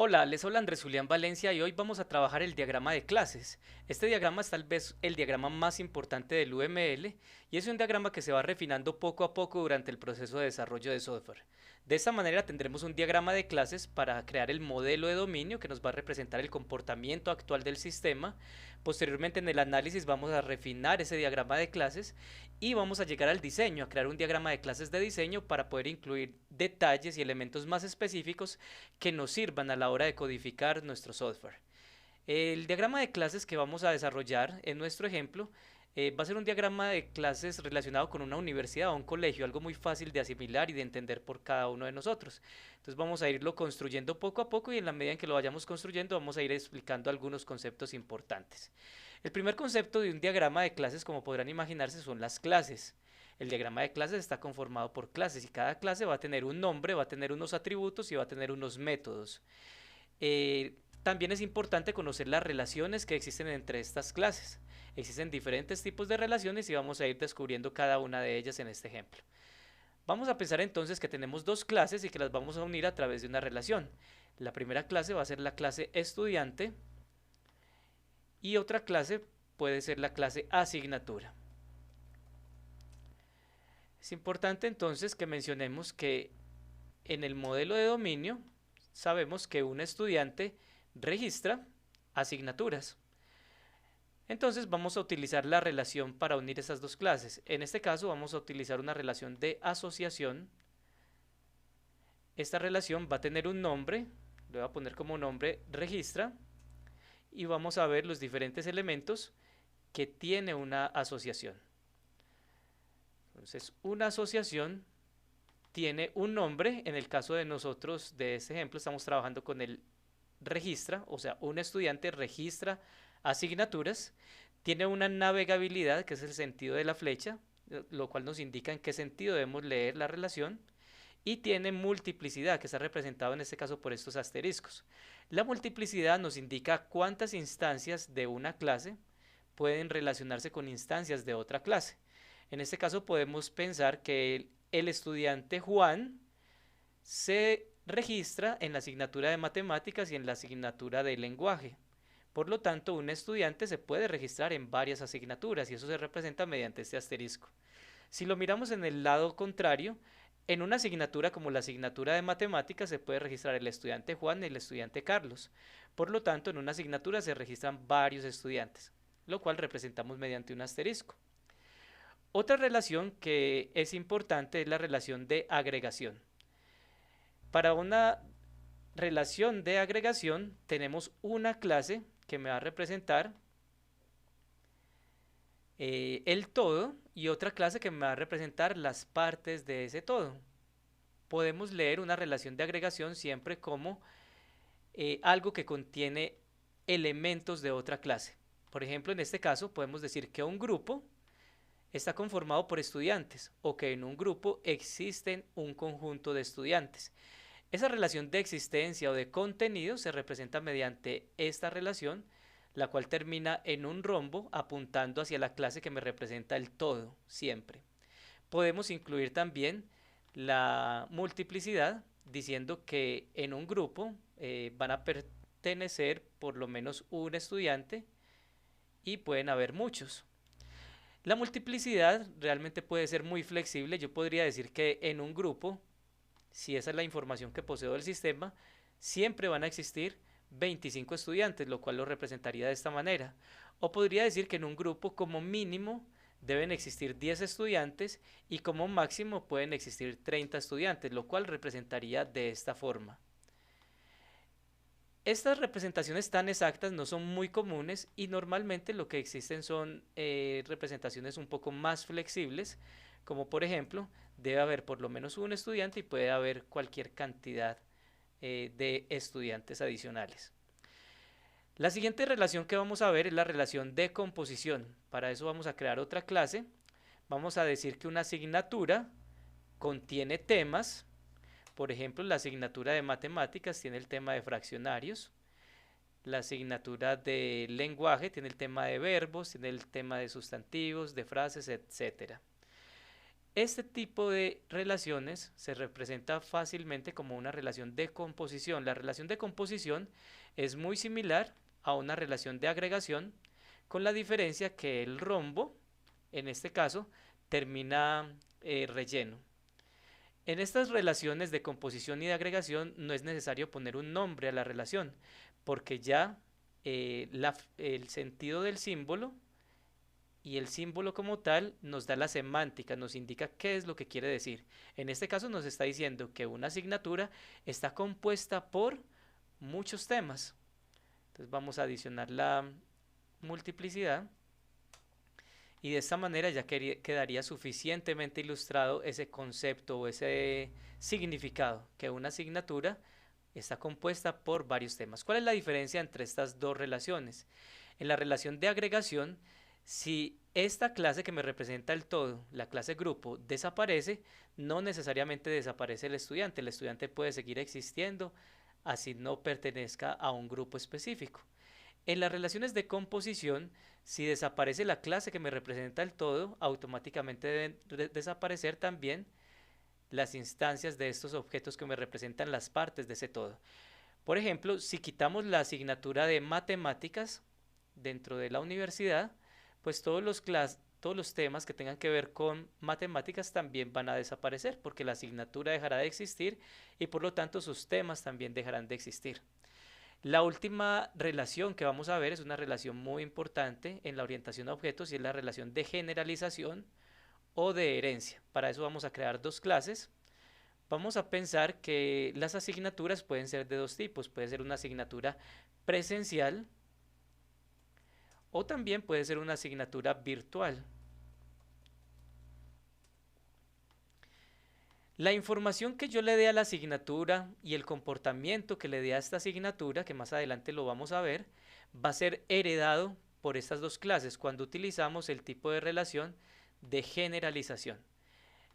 Hola, les habla Andrés Julián Valencia y hoy vamos a trabajar el diagrama de clases. Este diagrama es tal vez el diagrama más importante del UML y es un diagrama que se va refinando poco a poco durante el proceso de desarrollo de software. De esta manera tendremos un diagrama de clases para crear el modelo de dominio que nos va a representar el comportamiento actual del sistema. Posteriormente en el análisis vamos a refinar ese diagrama de clases y vamos a llegar al diseño, a crear un diagrama de clases de diseño para poder incluir detalles y elementos más específicos que nos sirvan a la hora de codificar nuestro software. El diagrama de clases que vamos a desarrollar en nuestro ejemplo va a ser un diagrama de clases relacionado con una universidad o un colegio, algo muy fácil de asimilar y de entender por cada uno de nosotros. Entonces vamos a irlo construyendo poco a poco y en la medida en que lo vayamos construyendo vamos a ir explicando algunos conceptos importantes. El primer concepto de un diagrama de clases, como podrán imaginarse, son las clases. El diagrama de clases está conformado por clases y cada clase va a tener un nombre, va a tener unos atributos y va a tener unos métodos. También es importante conocer las relaciones que existen entre estas clases. Existen diferentes tipos de relaciones y vamos a ir descubriendo cada una de ellas en este ejemplo. Vamos a pensar entonces que tenemos dos clases y que las vamos a unir a través de una relación. La primera clase va a ser la clase estudiante y otra clase puede ser la clase asignatura. Es importante entonces que mencionemos que en el modelo de dominio sabemos que un estudiante registra asignaturas. Entonces vamos a utilizar la relación para unir esas dos clases. En este caso vamos a utilizar una relación de asociación. Esta relación va a tener un nombre, le voy a poner como nombre registra, y vamos a ver los diferentes elementos que tiene una asociación. Entonces una asociación tiene un nombre. En el caso de nosotros, de este ejemplo, estamos trabajando con el registra, o sea, un estudiante registra asignaturas, tiene una navegabilidad, que es el sentido de la flecha, lo cual nos indica en qué sentido debemos leer la relación, y tiene multiplicidad, que está representado en este caso por estos asteriscos. La multiplicidad nos indica cuántas instancias de una clase pueden relacionarse con instancias de otra clase. En este caso podemos pensar que el estudiante Juan se registra en la asignatura de matemáticas y en la asignatura de lenguaje. Por lo tanto, un estudiante se puede registrar en varias asignaturas y eso se representa mediante este asterisco. Si lo miramos en el lado contrario, en una asignatura como la asignatura de matemáticas se puede registrar el estudiante Juan y el estudiante Carlos. Por lo tanto, en una asignatura se registran varios estudiantes, lo cual representamos mediante un asterisco. Otra relación que es importante es la relación de agregación. Para una relación de agregación tenemos una clase que me va a representar el todo y otra clase que me va a representar las partes de ese todo. Podemos leer una relación de agregación siempre como algo que contiene elementos de otra clase. Por ejemplo, en este caso podemos decir que un grupo está conformado por estudiantes o que en un grupo existen un conjunto de estudiantes. Esa relación de existencia o de contenido se representa mediante esta relación, la cual termina en un rombo apuntando hacia la clase que me representa el todo, siempre. Podemos incluir también la multiplicidad diciendo que en un grupo van a pertenecer por lo menos un estudiante y pueden haber muchos. La multiplicidad realmente puede ser muy flexible. Yo podría decir que en un grupo, si esa es la información que poseo del sistema, siempre van a existir 25 estudiantes, lo cual lo representaría de esta manera. O podría decir que en un grupo como mínimo deben existir 10 estudiantes y como máximo pueden existir 30 estudiantes, lo cual representaría de esta forma. Estas representaciones tan exactas no son muy comunes y normalmente lo que existen son representaciones un poco más flexibles, como por ejemplo, debe haber por lo menos un estudiante y puede haber cualquier cantidad de estudiantes adicionales. La siguiente relación que vamos a ver es la relación de composición. Para eso vamos a crear otra clase. Vamos a decir que una asignatura contiene temas. Por ejemplo, la asignatura de matemáticas tiene el tema de fraccionarios. La asignatura de lenguaje tiene el tema de verbos, tiene el tema de sustantivos, de frases, etcétera. Este tipo de relaciones se representa fácilmente como una relación de composición. La relación de composición es muy similar a una relación de agregación, con la diferencia que el rombo, en este caso, termina relleno. En estas relaciones de composición y de agregación no es necesario poner un nombre a la relación, porque ya el sentido del símbolo y el símbolo como tal nos da la semántica, nos indica qué es lo que quiere decir. En este caso nos está diciendo que una asignatura está compuesta por muchos temas. Entonces vamos a adicionar la multiplicidad y de esta manera ya quedaría suficientemente ilustrado ese concepto o ese significado, que una asignatura está compuesta por varios temas. ¿Cuál es la diferencia entre estas dos relaciones? En la relación de agregación, si esta clase que me representa el todo, la clase grupo, desaparece, no necesariamente desaparece el estudiante puede seguir existiendo, así no pertenezca a un grupo específico. En las relaciones de composición, si desaparece la clase que me representa el todo, automáticamente deben desaparecer también las instancias de estos objetos que me representan las partes de ese todo. Por ejemplo, si quitamos la asignatura de matemáticas dentro de la universidad, pues todos los temas que tengan que ver con matemáticas también van a desaparecer porque la asignatura dejará de existir y por lo tanto sus temas también dejarán de existir. La última relación que vamos a ver es una relación muy importante en la orientación a objetos y es la relación de generalización o de herencia. Para eso vamos a crear dos clases. Vamos a pensar que las asignaturas pueden ser de dos tipos. Puede ser una asignatura presencial o también puede ser una asignatura virtual. La información que yo le dé a la asignatura y el comportamiento que le dé a esta asignatura, que más adelante lo vamos a ver, va a ser heredado por estas dos clases cuando utilizamos el tipo de relación de generalización.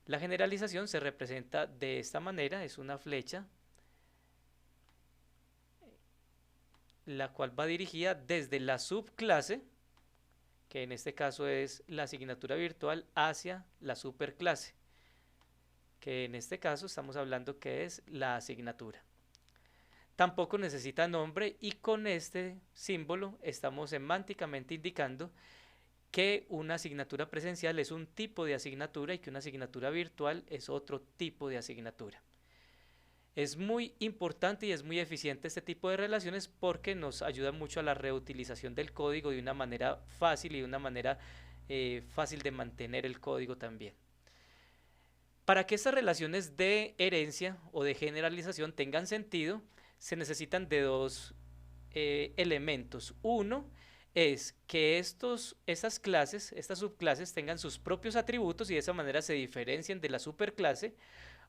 La generalización se representa de esta manera, es una flecha, la cual va dirigida desde la subclase, que en este caso es la asignatura virtual, hacia la superclase, que en este caso estamos hablando que es la asignatura. Tampoco necesita nombre y con este símbolo estamos semánticamente indicando que una asignatura presencial es un tipo de asignatura y que una asignatura virtual es otro tipo de asignatura. Es muy importante y es muy eficiente este tipo de relaciones porque nos ayuda mucho a la reutilización del código de una manera fácil y de una manera fácil de mantener el código también. Para que estas relaciones de herencia o de generalización tengan sentido, se necesitan de dos elementos. Uno es que estas clases, estas subclases tengan sus propios atributos y de esa manera se diferencien de la superclase.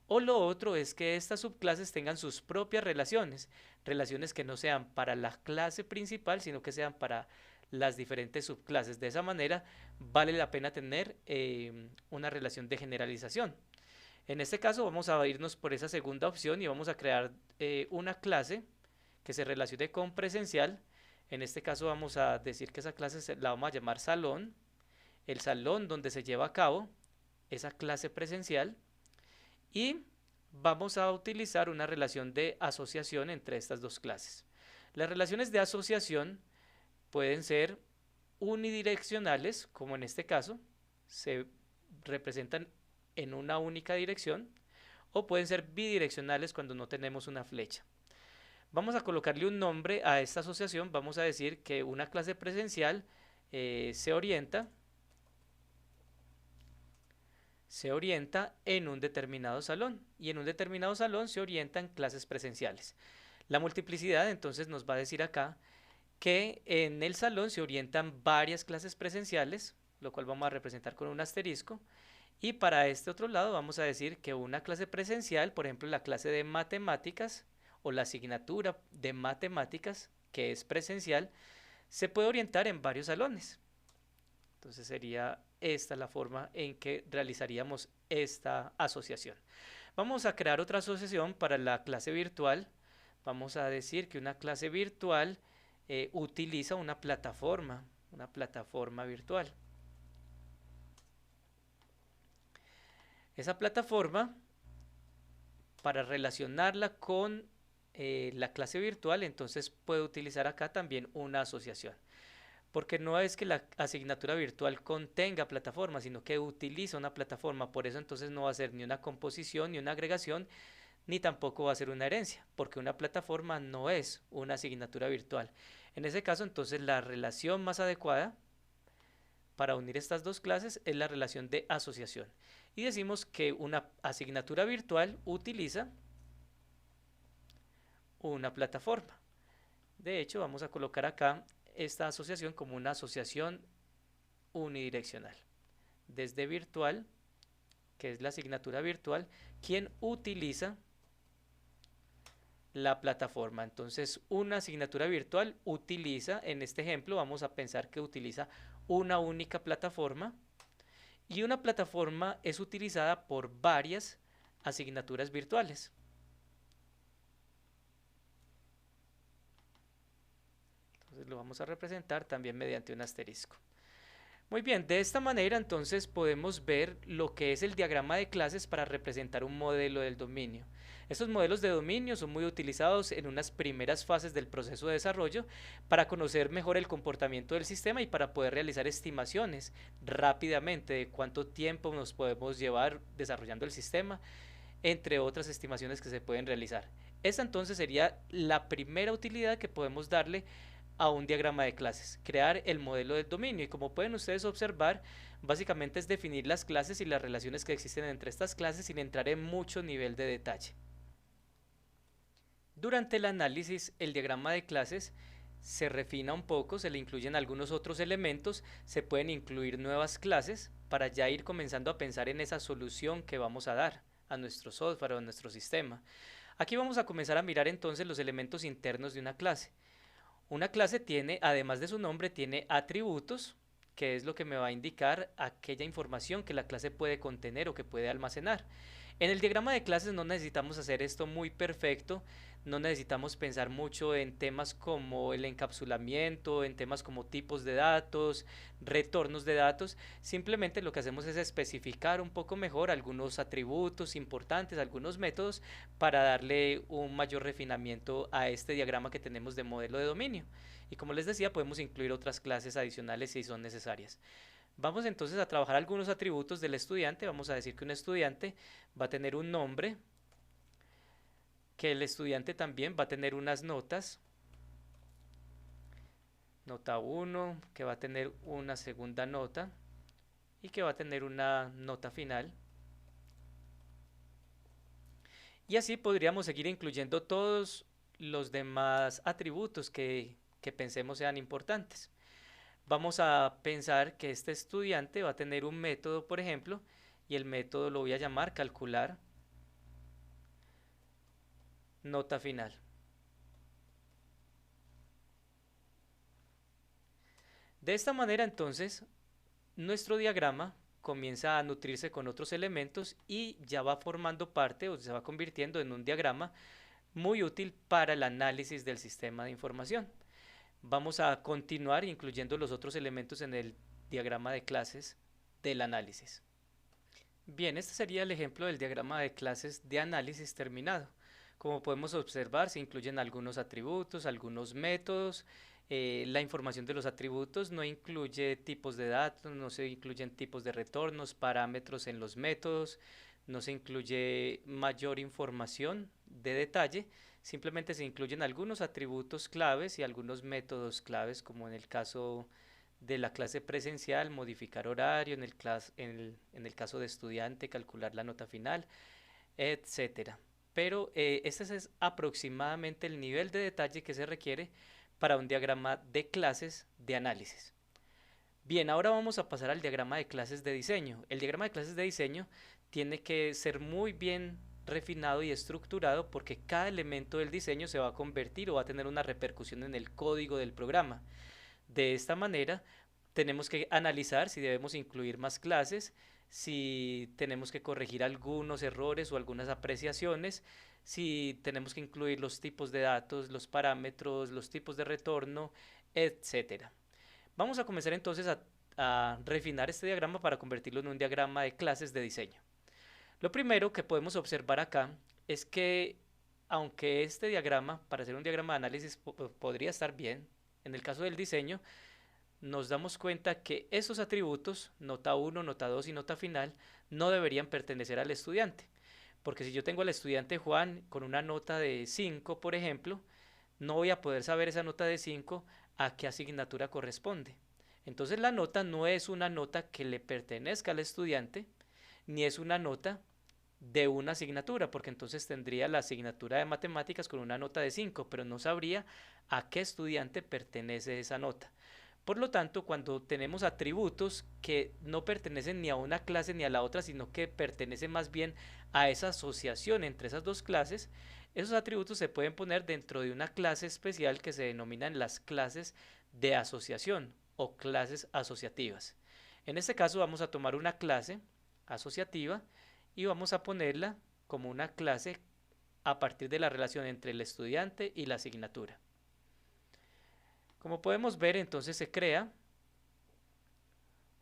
O lo otro es que estas subclases tengan sus propias relaciones, relaciones que no sean para la clase principal, sino que sean para las diferentes subclases. De esa manera vale la pena tener una relación de generalización. En este caso vamos a irnos por esa segunda opción y vamos a crear una clase que se relacione con presencial. En este caso vamos a decir que esa clase la vamos a llamar salón, el salón donde se lleva a cabo esa clase presencial y vamos a utilizar una relación de asociación entre estas dos clases. Las relaciones de asociación pueden ser unidireccionales, como en este caso, se representan en una única dirección, o pueden ser bidireccionales cuando no tenemos una flecha. Vamos a colocarle un nombre a esta asociación, vamos a decir que una clase presencial se orienta en un determinado salón y en un determinado salón se orientan clases presenciales. La multiplicidad entonces nos va a decir acá que en el salón se orientan varias clases presenciales, lo cual vamos a representar con un asterisco. Y para este otro lado vamos a decir que una clase presencial, por ejemplo la clase de matemáticas o la asignatura de matemáticas que es presencial, se puede orientar en varios salones. Entonces sería esta la forma en que realizaríamos esta asociación. Vamos a crear otra asociación para la clase virtual. Vamos a decir que una clase virtual utiliza una plataforma virtual. Esa plataforma, para relacionarla con la clase virtual, entonces puedo utilizar acá también una asociación. Porque no es que la asignatura virtual contenga plataforma, sino que utiliza una plataforma. Por eso entonces no va a ser ni una composición, ni una agregación, ni tampoco va a ser una herencia, porque una plataforma no es una asignatura virtual. En ese caso, entonces la relación más adecuada para unir estas dos clases es la relación de asociación. Y decimos que una asignatura virtual utiliza una plataforma. De hecho, vamos a colocar acá esta asociación como una asociación unidireccional. Desde virtual, que es la asignatura virtual, quien utiliza la plataforma. Entonces, una asignatura virtual utiliza, en este ejemplo, vamos a pensar que utiliza una única plataforma, y una plataforma es utilizada por varias asignaturas virtuales. Entonces lo vamos a representar también mediante un asterisco. Muy bien, de esta manera entonces podemos ver lo que es el diagrama de clases para representar un modelo del dominio. Estos modelos de dominio son muy utilizados en unas primeras fases del proceso de desarrollo para conocer mejor el comportamiento del sistema y para poder realizar estimaciones rápidamente de cuánto tiempo nos podemos llevar desarrollando el sistema, entre otras estimaciones que se pueden realizar. Esta entonces sería la primera utilidad que podemos darle a un diagrama de clases, crear el modelo del dominio. Y como pueden ustedes observar, básicamente es definir las clases y las relaciones que existen entre estas clases sin entrar en mucho nivel de detalle. Durante el análisis, el diagrama de clases se refina un poco, se le incluyen algunos otros elementos, se pueden incluir nuevas clases para ya ir comenzando a pensar en esa solución que vamos a dar a nuestro software o a nuestro sistema. Aquí vamos a comenzar a mirar entonces los elementos internos de una clase. Una clase tiene, además de su nombre, tiene atributos, que es lo que me va a indicar aquella información que la clase puede contener o que puede almacenar. En el diagrama de clases no necesitamos hacer esto muy perfecto, no necesitamos pensar mucho en temas como el encapsulamiento, en temas como tipos de datos, retornos de datos. Simplemente lo que hacemos es especificar un poco mejor algunos atributos importantes, algunos métodos para darle un mayor refinamiento a este diagrama que tenemos de modelo de dominio. Y como les decía, podemos incluir otras clases adicionales si son necesarias. Vamos entonces a trabajar algunos atributos del estudiante. Vamos a decir que un estudiante va a tener un nombre, que el estudiante también va a tener unas notas, nota 1, que va a tener una segunda nota y que va a tener una nota final. Y así podríamos seguir incluyendo todos los demás atributos que pensemos sean importantes. Vamos a pensar que este estudiante va a tener un método, por ejemplo, y el método lo voy a llamar calcular nota final. De esta manera entonces nuestro diagrama comienza a nutrirse con otros elementos y ya va formando parte o se va convirtiendo en un diagrama muy útil para el análisis del sistema de información. Vamos a continuar incluyendo los otros elementos en el diagrama de clases del análisis. Bien, este sería el ejemplo del diagrama de clases de análisis terminado. Como podemos observar, se incluyen algunos atributos, algunos métodos. La información de los atributos no incluye tipos de datos, no se incluyen tipos de retornos, parámetros en los métodos, no se incluye mayor información de detalle, simplemente se incluyen algunos atributos claves y algunos métodos claves, como en el caso de la clase presencial, modificar horario, en el caso de estudiante, calcular la nota final, etcétera. Pero este es aproximadamente el nivel de detalle que se requiere para un diagrama de clases de análisis. Bien, ahora vamos a pasar al diagrama de clases de diseño. El diagrama de clases de diseño tiene que ser muy bien refinado y estructurado porque cada elemento del diseño se va a convertir o va a tener una repercusión en el código del programa. De esta manera, tenemos que analizar si debemos incluir más clases, si tenemos que corregir algunos errores o algunas apreciaciones, si tenemos que incluir los tipos de datos, los parámetros, los tipos de retorno, etcétera. Vamos a comenzar entonces a refinar este diagrama para convertirlo en un diagrama de clases de diseño. Lo primero que podemos observar acá es que aunque este diagrama, para hacer un diagrama de análisis, podría estar bien, en el caso del diseño, nos damos cuenta que esos atributos, nota 1, nota 2 y nota final, no deberían pertenecer al estudiante. Porque si yo tengo al estudiante Juan con una nota de 5, por ejemplo, no voy a poder saber esa nota de 5 a qué asignatura corresponde. Entonces la nota no es una nota que le pertenezca al estudiante, ni es una nota de una asignatura, porque entonces tendría la asignatura de matemáticas con una nota de 5, pero no sabría a qué estudiante pertenece esa nota. Por lo tanto, cuando tenemos atributos que no pertenecen ni a una clase ni a la otra, sino que pertenecen más bien a esa asociación entre esas dos clases, esos atributos se pueden poner dentro de una clase especial que se denominan las clases de asociación o clases asociativas. En este caso vamos a tomar una clase asociativa y vamos a ponerla como una clase a partir de la relación entre el estudiante y la asignatura. Como podemos ver, entonces se crea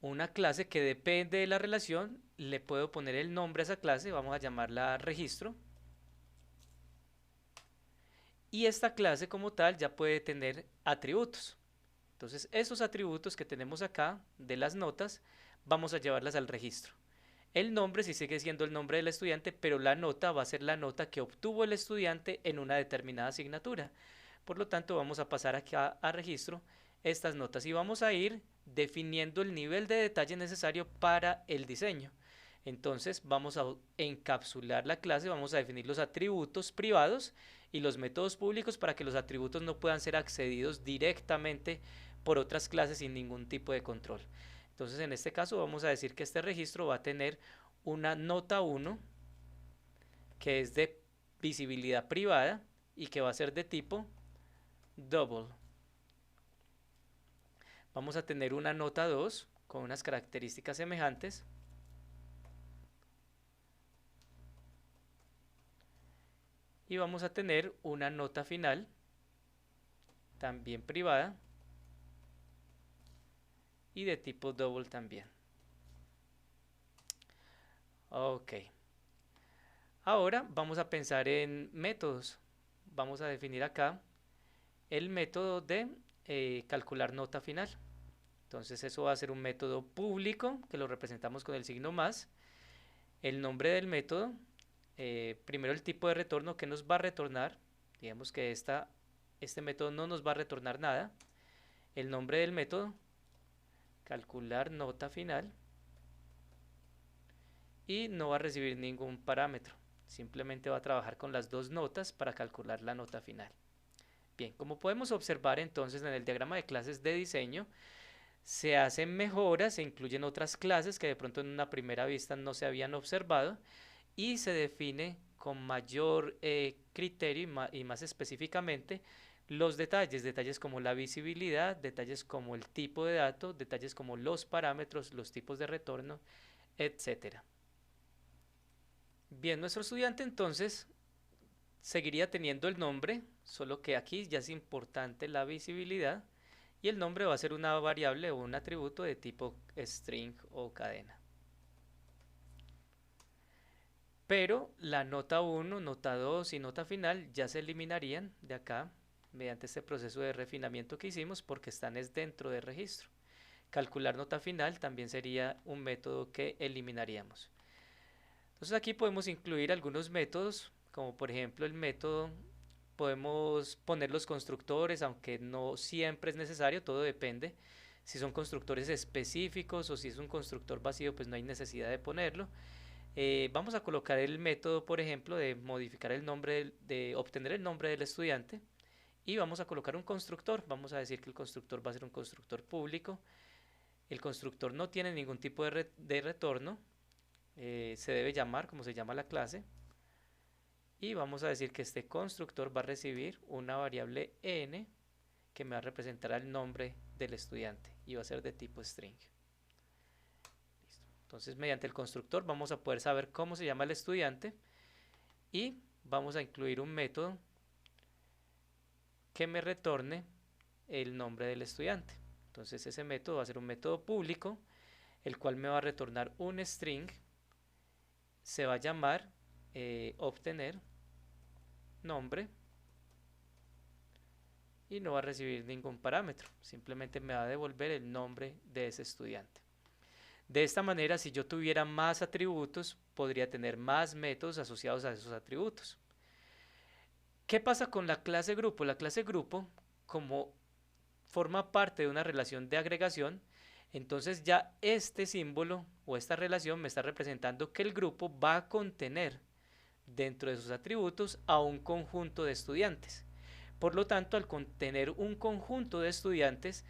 una clase que depende de la relación, le puedo poner el nombre a esa clase, vamos a llamarla registro, y esta clase como tal ya puede tener atributos. Entonces esos atributos que tenemos acá de las notas, vamos a llevarlas al registro. El nombre sí sigue siendo el nombre del estudiante, pero la nota va a ser la nota que obtuvo el estudiante en una determinada asignatura. Por lo tanto, vamos a pasar acá a registro estas notas y vamos a ir definiendo el nivel de detalle necesario para el diseño. Entonces vamos a encapsular la clase, vamos a definir los atributos privados y los métodos públicos para que los atributos no puedan ser accedidos directamente por otras clases sin ningún tipo de control. Entonces en este caso vamos a decir que este registro va a tener una nota 1 que es de visibilidad privada y que va a ser de tipo double. Vamos a tener una nota 2 con unas características semejantes. Y vamos a tener una nota final, también privada, y de tipo double también. Ok. Ahora vamos a pensar en métodos. Vamos a definir acá el método de calcular nota final. Entonces eso va a ser un método público que lo representamos con el signo más. El nombre del método, primero el tipo de retorno que nos va a retornar. Digamos que este método no nos va a retornar nada. El nombre del método, calcular nota final, y no va a recibir ningún parámetro. Simplemente va a trabajar con las dos notas para calcular la nota final. Bien, como podemos observar entonces en el diagrama de clases de diseño, se hacen mejoras, se incluyen otras clases que de pronto en una primera vista no se habían observado y se define con mayor criterio y más específicamente los detalles como la visibilidad, detalles como el tipo de dato, detalles como los parámetros, los tipos de retorno, etcétera. Bien, nuestro estudiante entonces seguiría teniendo el nombre, solo que aquí ya es importante la visibilidad y el nombre va a ser una variable o un atributo de tipo string o cadena. Pero la nota 1, nota 2 y nota final ya se eliminarían de acá mediante este proceso de refinamiento que hicimos porque están dentro del registro. Calcular nota final también sería un método que eliminaríamos. Entonces aquí podemos incluir algunos métodos, como por ejemplo el método, podemos poner los constructores, aunque no siempre es necesario, todo depende. Si son constructores específicos o si es un constructor vacío, pues no hay necesidad de ponerlo. Vamos a colocar el método, por ejemplo, de modificar el nombre, de obtener el nombre del estudiante y vamos a colocar un constructor. Vamos a decir que el constructor va a ser un constructor público. El constructor no tiene ningún tipo de retorno. Se debe llamar como se llama la clase. Y vamos a decir que este constructor va a recibir una variable n que me va a representar el nombre del estudiante y va a ser de tipo string. Entonces, mediante el constructor vamos a poder saber cómo se llama el estudiante y vamos a incluir un método que me retorne el nombre del estudiante. Entonces, ese método va a ser un método público, el cual me va a retornar un string se va a llamar obtener nombre y no va a recibir ningún parámetro, simplemente me va a devolver el nombre de ese estudiante. De esta manera, si yo tuviera más atributos, podría tener más métodos asociados a esos atributos. ¿Qué pasa con la clase grupo? La clase grupo, como forma parte de una relación de agregación, entonces ya este símbolo o esta relación me está representando que el grupo va a contener dentro de sus atributos a un conjunto de estudiantes. Por lo tanto, al contener un conjunto de estudiantes,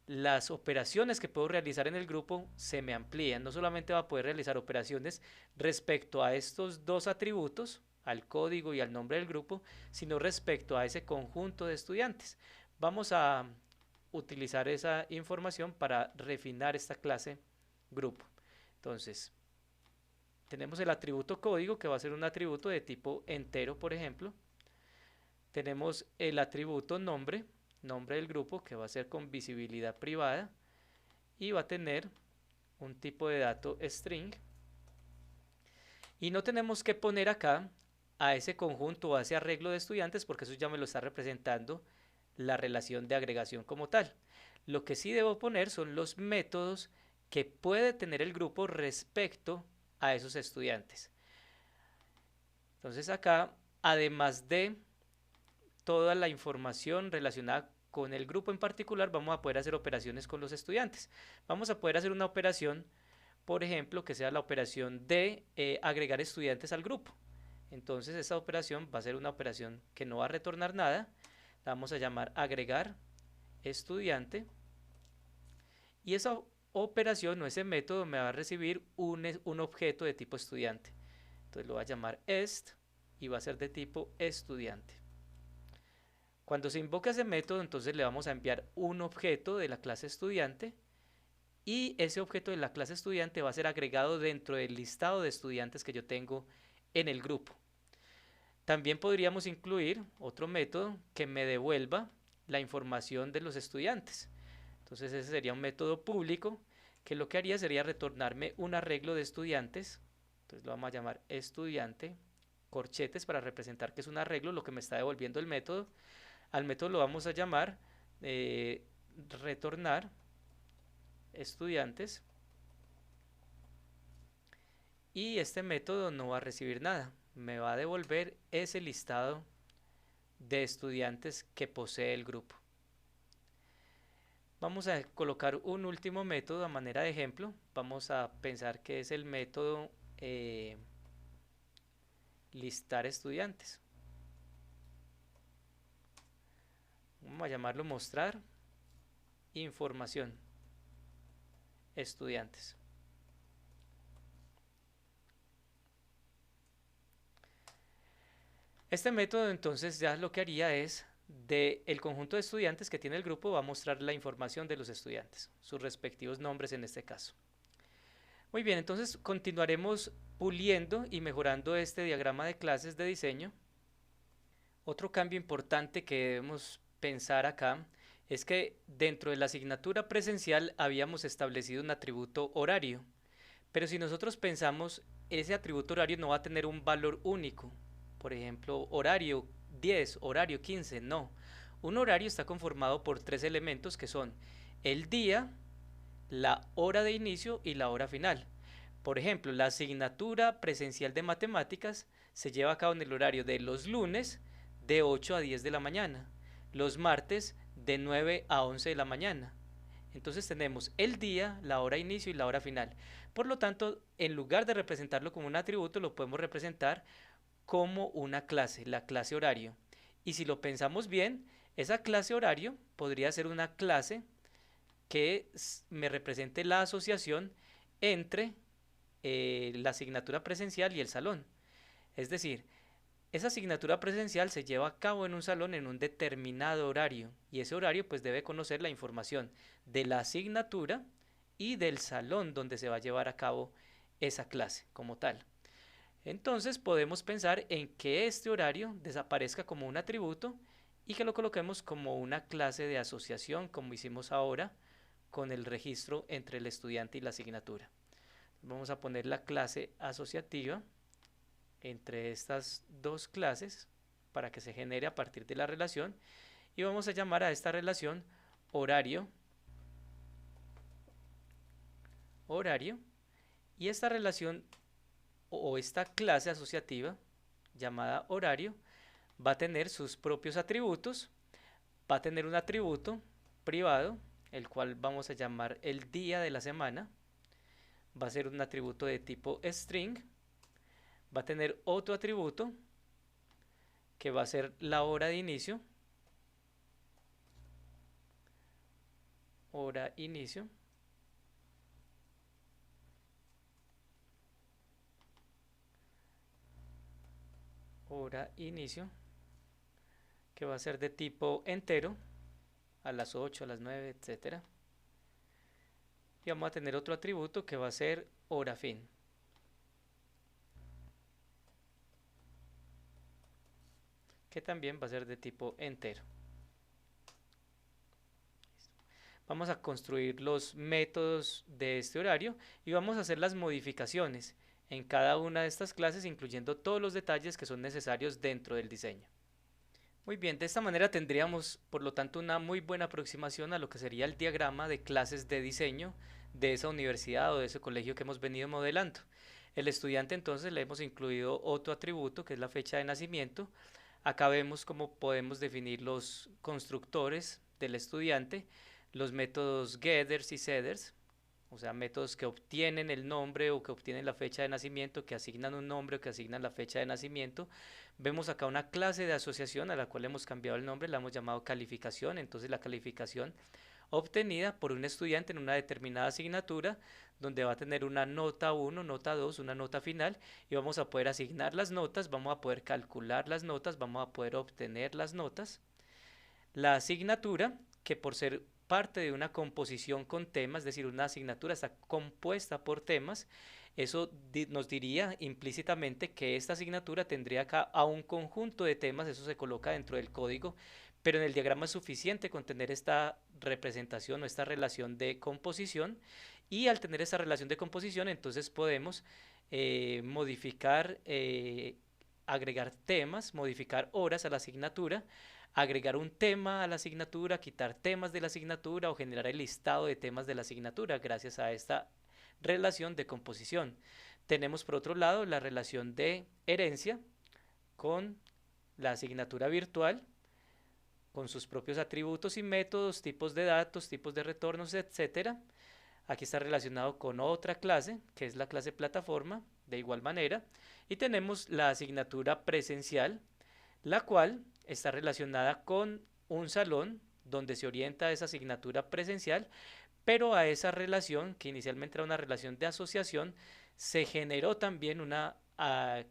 las operaciones que puedo realizar en el grupo se me amplían. No solamente va a poder realizar operaciones respecto a estos dos atributos, al código y al nombre del grupo, sino respecto a ese conjunto de estudiantes. Vamos a utilizar esa información para refinar esta clase grupo. Entonces, tenemos el atributo código, que va a ser un atributo de tipo entero, por ejemplo. Tenemos el atributo nombre, nombre del grupo, que va a ser con visibilidad privada y va a tener un tipo de dato string. Y no tenemos que poner acá a ese conjunto o a ese arreglo de estudiantes, porque eso ya me lo está representando la relación de agregación como tal. Lo que sí debo poner son los métodos que puede tener el grupo respecto a esos estudiantes. Entonces acá, además de toda la información relacionada con el grupo en particular, vamos a poder hacer operaciones con los estudiantes. Vamos a poder hacer una operación, por ejemplo, que sea la operación de agregar estudiantes al grupo. Entonces esa operación va a ser una operación que no va a retornar nada. La vamos a llamar agregar estudiante. Y esa operación o ese método me va a recibir un objeto de tipo estudiante. Entonces lo voy a llamar est y va a ser de tipo estudiante. Cuando se invoca ese método, entonces le vamos a enviar un objeto de la clase estudiante y ese objeto de la clase estudiante va a ser agregado dentro del listado de estudiantes que yo tengo en el grupo. También podríamos incluir otro método que me devuelva la información de los estudiantes. Entonces ese sería un método público que lo que haría sería retornarme un arreglo de estudiantes. Entonces lo vamos a llamar estudiante, corchetes para representar que es un arreglo lo que me está devolviendo el método. Al método lo vamos a llamar retornar estudiantes y este método no va a recibir nada, me va a devolver ese listado de estudiantes que posee el grupo. Vamos a colocar un último método a manera de ejemplo. Vamos a pensar que es el método listar estudiantes. Vamos a llamarlo mostrar información estudiantes. Este método entonces ya lo que haría es del conjunto de estudiantes que tiene el grupo va a mostrar la información de los estudiantes, sus respectivos nombres en este caso. Muy bien, entonces continuaremos puliendo y mejorando este diagrama de clases de diseño. Otro cambio importante que debemos pensar acá es que dentro de la asignatura presencial habíamos establecido un atributo horario, pero si nosotros pensamos, ese atributo horario no va a tener un valor único. Por ejemplo, horario 10, horario 15, no. Un horario está conformado por tres elementos que son el día, la hora de inicio y la hora final. Por ejemplo, la asignatura presencial de matemáticas se lleva a cabo en el horario de los lunes de 8 a 10 de la mañana, los martes de 9 a 11 de la mañana. Entonces tenemos el día, la hora de inicio y la hora final. Por lo tanto, en lugar de representarlo como un atributo, lo podemos representar como una clase, la clase horario. Y si lo pensamos bien, esa clase horario podría ser una clase que me represente la asociación entre la asignatura presencial y el salón. Es decir, esa asignatura presencial se lleva a cabo en un salón en un determinado horario y ese horario pues debe conocer la información de la asignatura y del salón donde se va a llevar a cabo esa clase como tal. Entonces podemos pensar en que este horario desaparezca como un atributo y que lo coloquemos como una clase de asociación como hicimos ahora con el registro entre el estudiante y la asignatura. Vamos a poner la clase asociativa entre estas dos clases para que se genere a partir de la relación, y vamos a llamar a esta relación horario, horario, y esta relación o esta clase asociativa llamada horario va a tener sus propios atributos. Va a tener un atributo privado, el cual vamos a llamar el día de la semana. Va a ser un atributo de tipo string. Va a tener otro atributo que va a ser la hora de inicio. Hora inicio. Hora inicio, que va a ser de tipo entero, a las 8, a las 9, etcétera. Y vamos a tener otro atributo que va a ser hora fin, que también va a ser de tipo entero. Vamos a construir los métodos de este horario y vamos a hacer las modificaciones en cada una de estas clases, incluyendo todos los detalles que son necesarios dentro del diseño. Muy bien, de esta manera tendríamos por lo tanto una muy buena aproximación a lo que sería el diagrama de clases de diseño de esa universidad o de ese colegio que hemos venido modelando. El estudiante entonces le hemos incluido otro atributo que es la fecha de nacimiento. Acá vemos cómo podemos definir los constructores del estudiante, los métodos getters y setters, o sea, métodos que obtienen el nombre o que obtienen la fecha de nacimiento, que asignan un nombre o que asignan la fecha de nacimiento. Vemos acá una clase de asociación a la cual hemos cambiado el nombre, la hemos llamado calificación. Entonces la calificación obtenida por un estudiante en una determinada asignatura, donde va a tener una nota 1, nota 2, una nota final, y vamos a poder asignar las notas, vamos a poder calcular las notas, vamos a poder obtener las notas. La asignatura, que por ser parte de una composición con temas, es decir, una asignatura está compuesta por temas, eso nos diría implícitamente que esta asignatura tendría acá a un conjunto de temas, eso se coloca dentro del código, pero en el diagrama es suficiente con tener esta representación o esta relación de composición, y al tener esta relación de composición entonces podemos modificar, agregar temas, modificar horas a la asignatura, agregar un tema a la asignatura, quitar temas de la asignatura o generar el listado de temas de la asignatura gracias a esta relación de composición. Tenemos por otro lado la relación de herencia con la asignatura virtual, con sus propios atributos y métodos, tipos de datos, tipos de retornos, etcétera. Aquí está relacionado con otra clase, que es la clase plataforma, de igual manera. Y tenemos la asignatura presencial, la cual está relacionada con un salón donde se orienta esa asignatura presencial, pero a esa relación, que inicialmente era una relación de asociación, se generó también una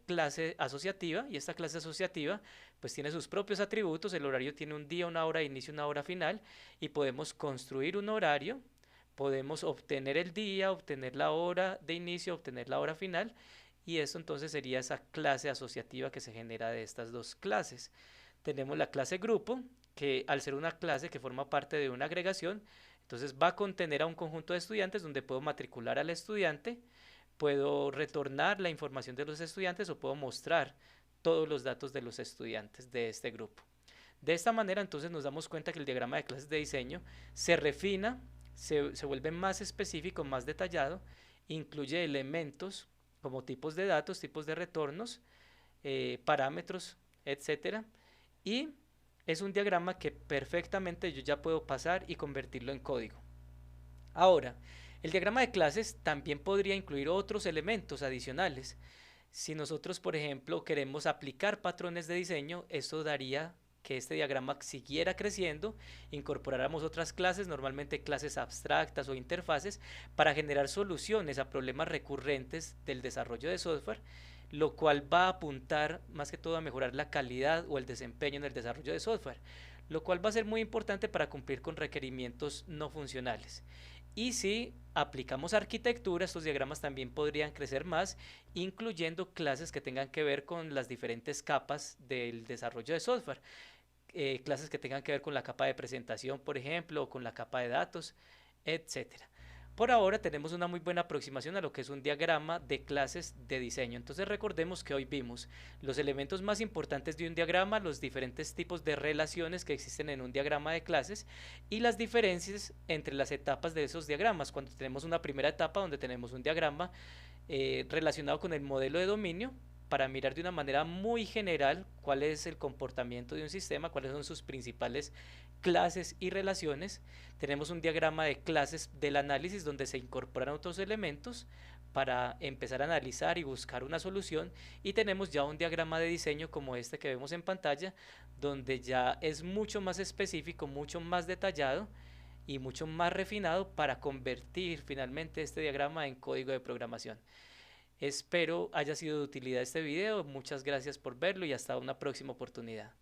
clase asociativa, y esta clase asociativa pues tiene sus propios atributos. El horario tiene un día, una hora de inicio, una hora final, y podemos construir un horario, podemos obtener el día, obtener la hora de inicio, obtener la hora final, y eso entonces sería esa clase asociativa que se genera de estas dos clases. Tenemos la clase grupo, que al ser una clase que forma parte de una agregación, entonces va a contener a un conjunto de estudiantes donde puedo matricular al estudiante, puedo retornar la información de los estudiantes o puedo mostrar todos los datos de los estudiantes de este grupo. De esta manera entonces nos damos cuenta que el diagrama de clases de diseño se refina, se vuelve más específico, más detallado, incluye elementos como tipos de datos, tipos de retornos, parámetros, etcétera, y es un diagrama que perfectamente yo ya puedo pasar y convertirlo en código. Ahora, el diagrama de clases también podría incluir otros elementos adicionales. Si nosotros, por ejemplo, queremos aplicar patrones de diseño, esto daría que este diagrama siguiera creciendo, incorporáramos otras clases, normalmente clases abstractas o interfaces, para generar soluciones a problemas recurrentes del desarrollo de software, lo cual va a apuntar más que todo a mejorar la calidad o el desempeño en el desarrollo de software, lo cual va a ser muy importante para cumplir con requerimientos no funcionales. Y si aplicamos arquitectura, estos diagramas también podrían crecer más, incluyendo clases que tengan que ver con las diferentes capas del desarrollo de software. Clases que tengan que ver con la capa de presentación, por ejemplo, o con la capa de datos, etcétera. Por ahora tenemos una muy buena aproximación a lo que es un diagrama de clases de diseño. Entonces recordemos que hoy vimos los elementos más importantes de un diagrama, los diferentes tipos de relaciones que existen en un diagrama de clases y las diferencias entre las etapas de esos diagramas. Cuando tenemos una primera etapa donde tenemos un diagrama relacionado con el modelo de dominio, para mirar de una manera muy general cuál es el comportamiento de un sistema, cuáles son sus principales clases y relaciones. Tenemos un diagrama de clases del análisis donde se incorporan otros elementos para empezar a analizar y buscar una solución, y tenemos ya un diagrama de diseño como este que vemos en pantalla, donde ya es mucho más específico, mucho más detallado y mucho más refinado para convertir finalmente este diagrama en código de programación. Espero haya sido de utilidad este video, muchas gracias por verlo y hasta una próxima oportunidad.